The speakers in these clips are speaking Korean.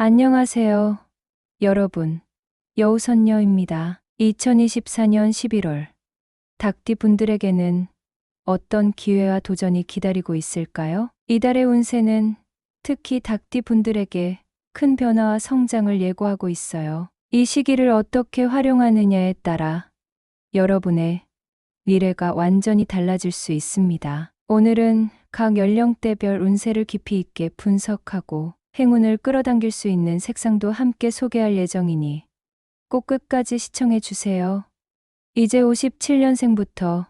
안녕하세요, 여러분. 여우선녀입니다. 2024년 11월. 닭띠 분들에게는 어떤 기회와 도전이 기다리고 있을까요? 이달의 운세는 특히 닭띠 분들에게 큰 변화와 성장을 예고하고 있어요. 이 시기를 어떻게 활용하느냐에 따라 여러분의 미래가 완전히 달라질 수 있습니다. 오늘은 각 연령대별 운세를 깊이 있게 분석하고 행운을 끌어당길 수 있는 색상도 함께 소개할 예정이니 꼭 끝까지 시청해 주세요. 이제 57년생부터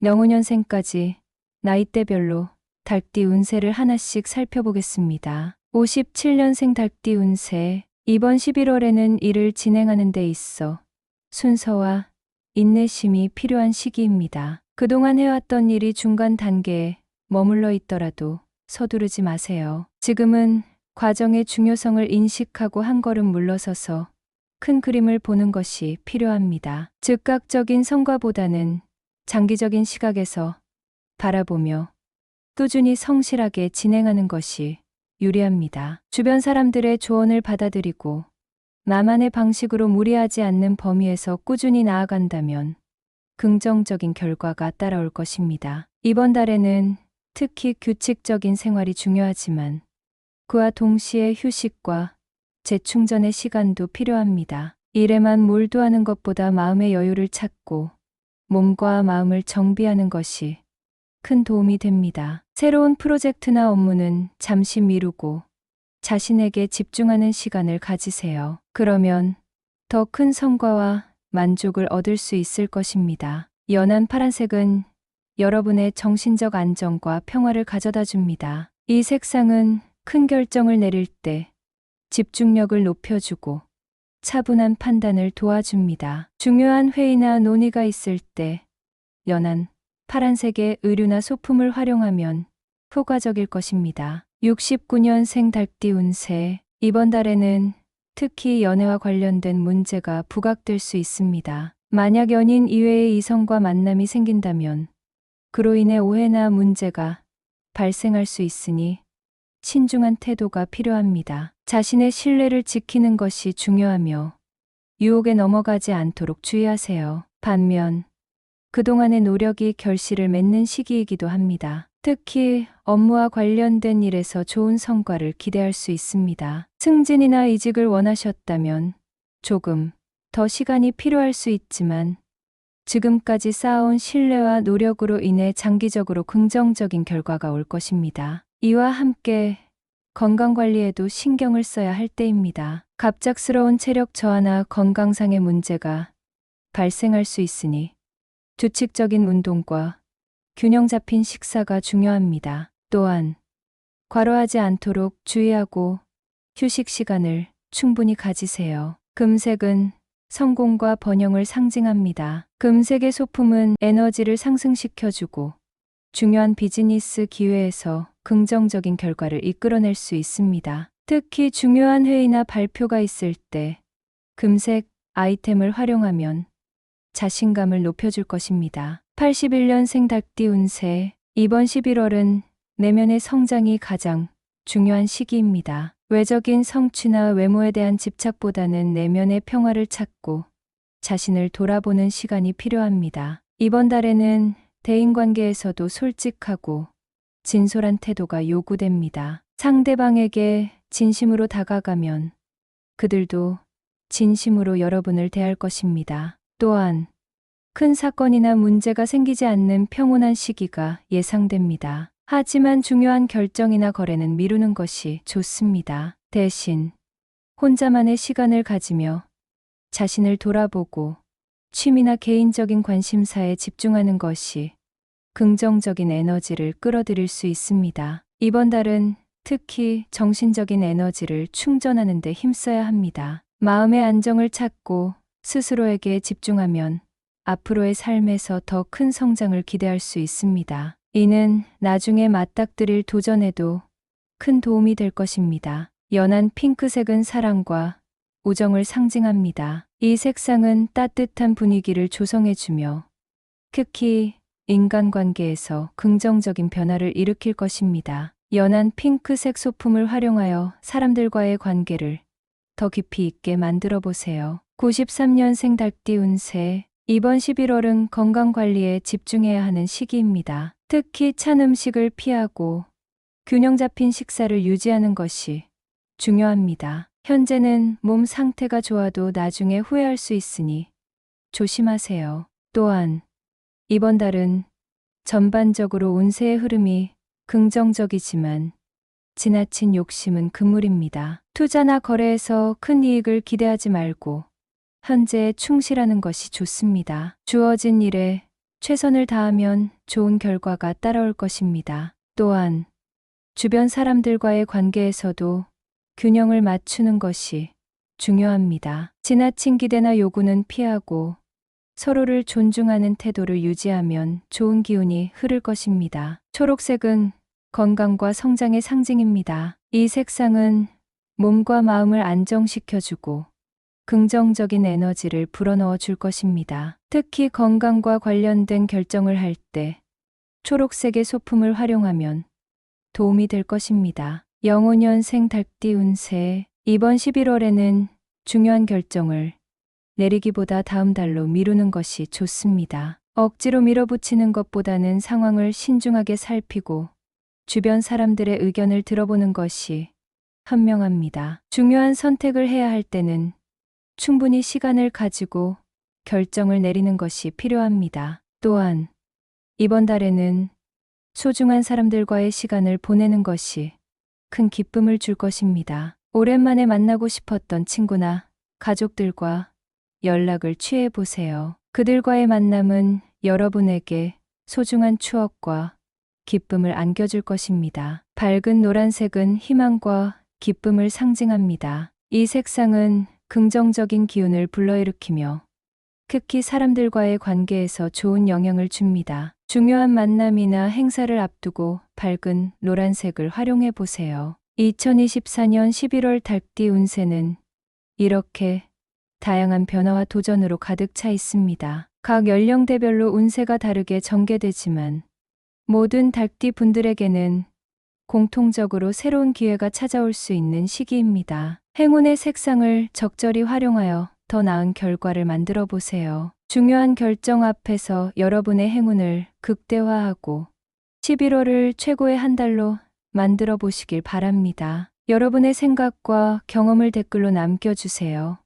영우년생까지 나이대별로 닭띠 운세를 하나씩 살펴보겠습니다. 57년생 닭띠 운세. 이번 11월에는 일을 진행하는 데 있어 순서와 인내심이 필요한 시기입니다. 그동안 해왔던 일이 중간 단계에 머물러 있더라도 서두르지 마세요. 지금은 과정의 중요성을 인식하고 한 걸음 물러서서 큰 그림을 보는 것이 필요합니다. 즉각적인 성과보다는 장기적인 시각에서 바라보며 꾸준히 성실하게 진행하는 것이 유리합니다. 주변 사람들의 조언을 받아들이고 나만의 방식으로 무리하지 않는 범위에서 꾸준히 나아간다면 긍정적인 결과가 따라올 것입니다. 이번 달에는 특히 규칙적인 생활이 중요하지만 그와 동시에 휴식과 재충전의 시간도 필요합니다. 일에만 몰두하는 것보다 마음의 여유를 찾고 몸과 마음을 정비하는 것이 큰 도움이 됩니다. 새로운 프로젝트나 업무는 잠시 미루고 자신에게 집중하는 시간을 가지세요. 그러면 더 큰 성과와 만족을 얻을 수 있을 것입니다. 연한 파란색은 여러분의 정신적 안정과 평화를 가져다 줍니다. 이 색상은 큰 결정을 내릴 때 집중력을 높여주고 차분한 판단을 도와줍니다. 중요한 회의나 논의가 있을 때 연한 파란색의 의류나 소품을 활용하면 효과적일 것입니다. 69년생 닭띠 운세. 이번 달에는 특히 연애와 관련된 문제가 부각될 수 있습니다. 만약 연인 이외의 이성과 만남이 생긴다면 그로 인해 오해나 문제가 발생할 수 있으니 신중한 태도가 필요합니다. 자신의 신뢰를 지키는 것이 중요하며 유혹에 넘어가지 않도록 주의하세요. 반면 그동안의 노력이 결실을 맺는 시기이기도 합니다. 특히 업무와 관련된 일에서 좋은 성과를 기대할 수 있습니다. 승진이나 이직을 원하셨다면 조금 더 시간이 필요할 수 있지만 지금까지 쌓아온 신뢰와 노력으로 인해 장기적으로 긍정적인 결과가 올 것입니다. 이와 함께 건강관리에도 신경을 써야 할 때입니다. 갑작스러운 체력 저하나 건강상의 문제가 발생할 수 있으니 규칙적인 운동과 균형 잡힌 식사가 중요합니다. 또한 과로하지 않도록 주의하고 휴식 시간을 충분히 가지세요. 금색은 성공과 번영을 상징합니다. 금색의 소품은 에너지를 상승시켜주고 중요한 비즈니스 기회에서 긍정적인 결과를 이끌어낼 수 있습니다. 특히 중요한 회의나 발표가 있을 때 금색 아이템을 활용하면 자신감을 높여줄 것입니다. 81년생 닭띠 운세. 이번 11월은 내면의 성장이 가장 중요한 시기입니다. 외적인 성취나 외모에 대한 집착보다는 내면의 평화를 찾고 자신을 돌아보는 시간이 필요합니다. 이번 달에는 대인관계에서도 솔직하고 진솔한 태도가 요구됩니다. 상대방에게 진심으로 다가가면 그들도 진심으로 여러분을 대할 것입니다. 또한 큰 사건이나 문제가 생기지 않는 평온한 시기가 예상됩니다. 하지만 중요한 결정이나 거래는 미루는 것이 좋습니다. 대신 혼자만의 시간을 가지며 자신을 돌아보고 취미나 개인적인 관심사에 집중하는 것이 긍정적인 에너지를 끌어들일 수 있습니다. 이번 달은 특히 정신적인 에너지를 충전하는 데 힘써야 합니다. 마음의 안정을 찾고 스스로에게 집중하면 앞으로의 삶에서 더 큰 성장을 기대할 수 있습니다. 이는 나중에 맞닥뜨릴 도전에도 큰 도움이 될 것입니다. 연한 핑크색은 사랑과 우정을 상징합니다. 이 색상은 따뜻한 분위기를 조성해주며 특히 인간관계에서 긍정적인 변화를 일으킬 것입니다. 연한 핑크색 소품을 활용하여 사람들과의 관계를 더 깊이 있게 만들어 보세요. 93년생 닭띠 운세. 이번 11월은 건강 관리에 집중해야 하는 시기입니다. 특히 찬 음식을 피하고 균형 잡힌 식사를 유지하는 것이 중요합니다. 현재는 몸 상태가 좋아도 나중에 후회할 수 있으니 조심하세요. 또한 이번 달은 전반적으로 운세의 흐름이 긍정적이지만 지나친 욕심은 금물입니다. 투자나 거래에서 큰 이익을 기대하지 말고 현재에 충실하는 것이 좋습니다. 주어진 일에 최선을 다하면 좋은 결과가 따라올 것입니다. 또한 주변 사람들과의 관계에서도 균형을 맞추는 것이 중요합니다. 지나친 기대나 요구는 피하고 서로를 존중하는 태도를 유지하면 좋은 기운이 흐를 것입니다. 초록색은 건강과 성장의 상징입니다. 이 색상은 몸과 마음을 안정시켜주고 긍정적인 에너지를 불어넣어 줄 것입니다. 특히 건강과 관련된 결정을 할 때 초록색의 소품을 활용하면 도움이 될 것입니다. 영호년생 닭띠 운세. 이번 11월에는 중요한 결정을 내리기보다 다음 달로 미루는 것이 좋습니다. 억지로 밀어붙이는 것보다는 상황을 신중하게 살피고 주변 사람들의 의견을 들어보는 것이 현명합니다. 중요한 선택을 해야 할 때는 충분히 시간을 가지고 결정을 내리는 것이 필요합니다. 또한 이번 달에는 소중한 사람들과의 시간을 보내는 것이 큰 기쁨을 줄 것입니다. 오랜만에 만나고 싶었던 친구나 가족들과 연락을 취해 보세요. 그들과의 만남은 여러분에게 소중한 추억과 기쁨을 안겨줄 것입니다. 밝은 노란색은 희망과 기쁨을 상징합니다. 이 색상은 긍정적인 기운을 불러일으키며 특히 사람들과의 관계에서 좋은 영향을 줍니다. 중요한 만남이나 행사를 앞두고 밝은 노란색을 활용해 보세요. 2024년 11월 닭띠 운세는 이렇게 다양한 변화와 도전으로 가득 차 있습니다. 각 연령대별로 운세가 다르게 전개되지만 모든 닭띠 분들에게는 공통적으로 새로운 기회가 찾아올 수 있는 시기입니다. 행운의 색상을 적절히 활용하여 더 나은 결과를 만들어 보세요. 중요한 결정 앞에서 여러분의 행운을 극대화하고 11월을 최고의 한 달로 만들어 보시길 바랍니다. 여러분의 생각과 경험을 댓글로 남겨주세요.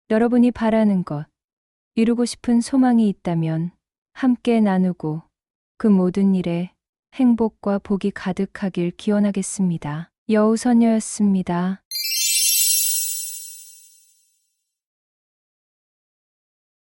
여러분이 바라는 것, 이루고 싶은 소망이 있다면 함께 나누고 그 모든 일에 행복과 복이 가득하길 기원하겠습니다. 여우선녀였습니다.